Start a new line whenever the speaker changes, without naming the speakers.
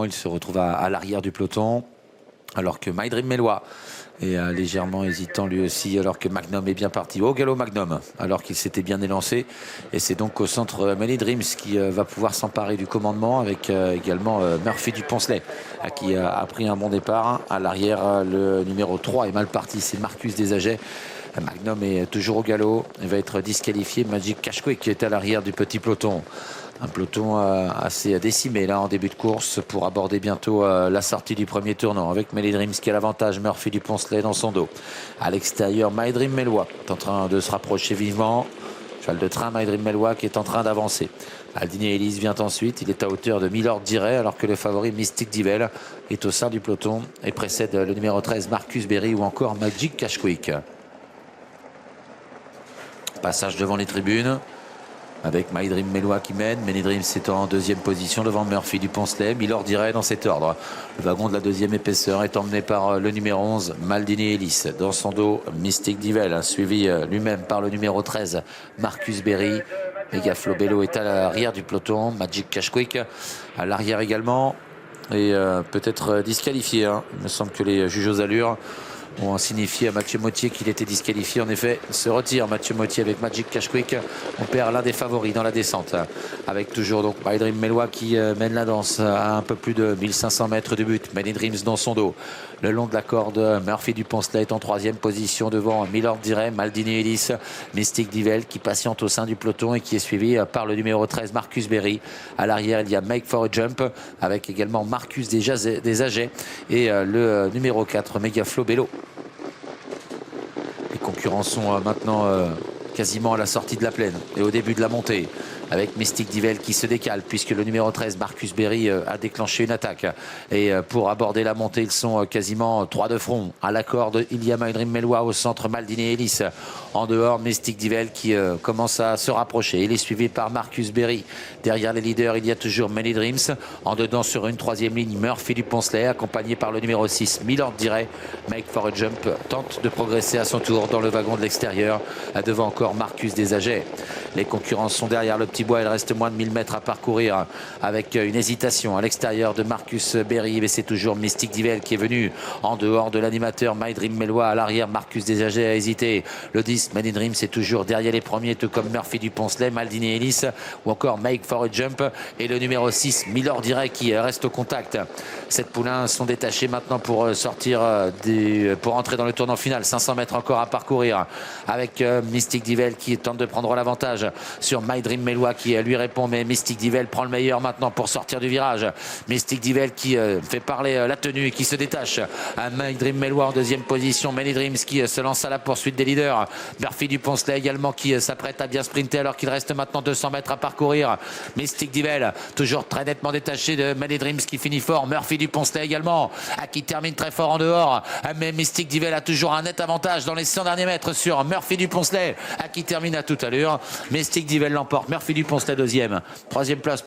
Il se retrouve à l'arrière du peloton, alors que My Dream Mellois est légèrement hésitant lui aussi, alors que Magnum est bien parti. Au galop Magnum, alors qu'il s'était bien élancé. Et c'est donc au centre Many Dreams qui va pouvoir s'emparer du commandement, avec également Murphy du Poncelet, qui a pris un bon départ. À l'arrière, le numéro 3 est mal parti, c'est Marcus Desaget. Magnum est toujours au galop, il va être disqualifié. Magic Cashquick qui est à l'arrière du petit peloton. Un peloton assez décimé là en début de course pour aborder bientôt la sortie du premier tournant, avec Many Dreams qui a l'avantage, Murphy du Poncelet dans son dos. À l'extérieur, My Dream Mellois est en train de se rapprocher vivement. Cheval de train, My Dream Mellois qui est en train d'avancer. Aldini Ellis vient ensuite, il est à hauteur de Milord Diray, alors que le favori Mystic Divel est au sein du peloton et précède le numéro 13 Marcus Berry ou encore Magic Cashquick. Passage devant les tribunes, avec My Dream Mellois qui mène. Many Dreams est en deuxième position devant Murphy du Poncelet. Milord Diray dans cet ordre. Le wagon de la deuxième épaisseur est emmené par le numéro 11, Maldini Ellis. Dans son dos, Mystic Divel, suivi lui-même par le numéro 13, Marcus Berry. Megaflow Bello est à l'arrière du peloton. Magic Cashquick à l'arrière également. Et peut-être disqualifié. Il me semble que les juges aux allures ont signifié à Mathieu Mottier qu'il était disqualifié. En effet, se retire Mathieu Mottier avec Magic Cashquick. On perd l'un des favoris dans la descente, avec toujours donc My Dream Mellois qui mène la danse à un peu plus de 1500 mètres du but. Many Dreams dans son dos. Le long de la corde, Murphy du Poncelet est en troisième position devant Milord Diray, Maldini Ellis, Mystic Divel qui patiente au sein du peloton et qui est suivi par le numéro 13 Marcus Berry. À l'arrière, il y a Make for a Jump avec également Marcus Desaget et le numéro 4 Megaflow Bello. Les concurrents sont maintenant quasiment à la sortie de la plaine et au début de la montée, avec Mystic Divel qui se décale puisque le numéro 13 Marcus Berry a déclenché une attaque. Et pour aborder la montée, ils sont quasiment 3 de front. À la corde, il y a My Dream Mellois au centre, Maldini Ellis. En dehors, Mystic Divel qui commence à se rapprocher. Il est suivi par Marcus Berry. Derrière les leaders, il y a toujours Many Dreams. En dedans, sur une troisième ligne, Murphy du Poncelet, accompagné par le numéro 6, Milord Diray. Make for a Jump tente de progresser à son tour dans le wagon de l'extérieur. Devant encore Marcus Desaget. Les concurrents sont derrière le petit bois. Il reste moins de 1000 mètres à parcourir, avec une hésitation à l'extérieur de Marcus Berry. Mais c'est toujours Mystic Divel qui est venu en dehors de l'animateur My Dream Mellois. À l'arrière, Marcus Desaget a hésité. Le 10, Many Dreams, c'est toujours derrière les premiers, tout comme Murphy du Poncelet, Maldini Ellis ou encore Make for a Jump. Et le numéro 6, Milord Diray, qui reste au contact. 7 poulains sont détachés maintenant pour sortir pour entrer dans le tournant final. 500 mètres encore à parcourir, avec Mystic Divel qui tente de prendre l'avantage sur My Dream Mellois qui lui répond, mais Mystic Divel prend le meilleur maintenant pour sortir du virage. Mystic Divel qui fait parler la tenue et qui se détache. À My Dream Mellois en deuxième position. Many Dreams qui se lance à la poursuite des leaders. Murphy du Poncelet également qui s'apprête à bien sprinter alors qu'il reste maintenant 200 mètres à parcourir. Mystic Divel toujours très nettement détaché de Many Dreams qui finit fort. Murphy du Poncelet également qui termine très fort en dehors. Mais Mystic Divel a toujours un net avantage dans les 100 derniers mètres sur Murphy du Poncelet qui termine à toute allure. Mystic Divel l'emporte. Murphy du Poncelet deuxième. Troisième place